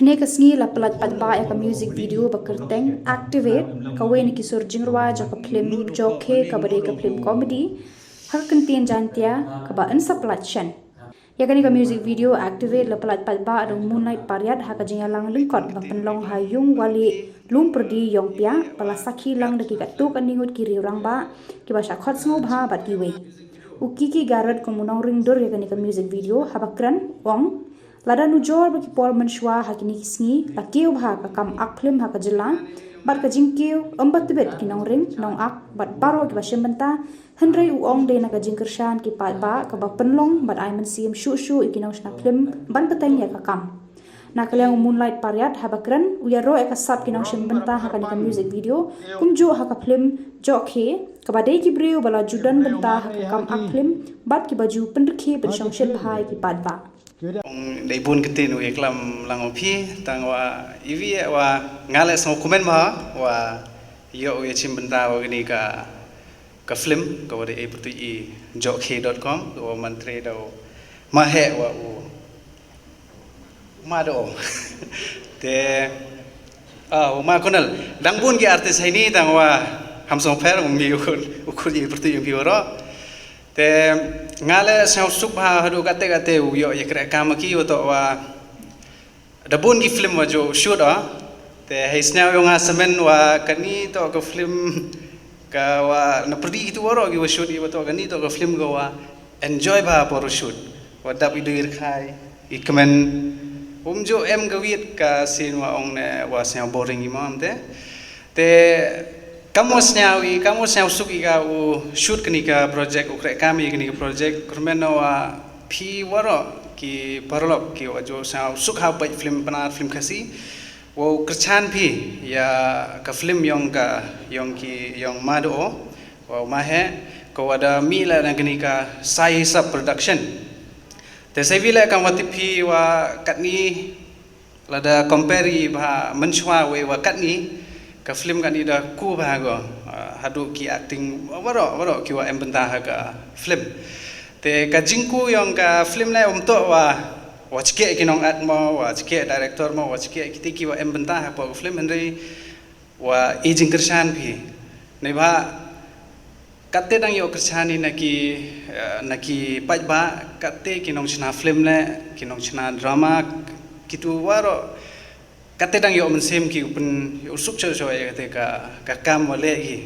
Hne kasngi la pelat padba ya ka music video bakerteng activate kawe ni kisur jingrwa ja ka film joke ka bade ka film comedy har kentien jantia ka ba ansa platshan ya kani ka music video activate la pelat padba adong moonlight pariat ha ka jingalang lingkot ba penlong hayung wali lum perdi yong pia pala sakhi lang deki ka tu kan ningut kiri orang ba ki ba shakhot smo bha bat ki we ukiki garat ko munong ring dor ya kani ka music video habakran wong lada nujor bagi pol menshwa hakini kisngi lakiu bha ka kam ak film ha ka jela bar ka jingkiu ambat tibet ki nong ring nong ak bat baro ki basem benta hendrei uong de na ka jingkershan ki pat ba ka ba penlong bat ai men sim shu shu ki nong sna film ban peteng ya ka kam na kaleng moonlight pariat ha bakran uyaro e ka sap ki nong sem benta ha ka ni ka music video kumjo ha ka film jokhe ka ba dei ki breu bala judan benta ha ka kam ak film bat ki baju pendekhe ben shong shel bhai ki pat ba Dai bun ketin we klam lang opi tang wa ivi wa ngale so komen ma wa yo we chim benta wa ni ka film ka wa de putu i jokhe.com wa mantre do ma he wa u ma do te ma konal dang bun ki artis hai ni tang wa ham so pher mi ukul i putu i bi ro te ngale sao subha hadu kate yo ye kre kam ki to wa dabun ki film wa jo shoot te hisna yo nga semen wa kani to ko film ka wa na prodi tu waro ki wa shoot i to kani to ko film go wa enjoy ba por shoot wa dap i dir khai I comment jo em ga wit ka sin wa ong ne wa sao boring i mam te kamu sнял suki ka u shoot kini ka project ukre kami kini ka project kurmeno wa phi waro ki parlok ki wa jo sao suk ha pai film pana film khasi wo kerchan phi ya ka film yong ki yong mado wa ma he ko ada mila na kini ka sai sub production te sai vila ka wati phi wa katni lada compare ba menchwa we wa katni ka film kan ida ku bago hadu ki acting waro ki wa embenta ha ka film te ka jingku yang ka film lai to wa chike ki nong atmo wa chike director mo wa chike ki wa embenta ha po film henry wa e jingkershan phi nei ba katte dang yo kershani naki paj ba katte ki nong chna film le ki nong chna drama kitu waro kate dang yo mensem ki pun yo suk cho ya kate ka kam wale hi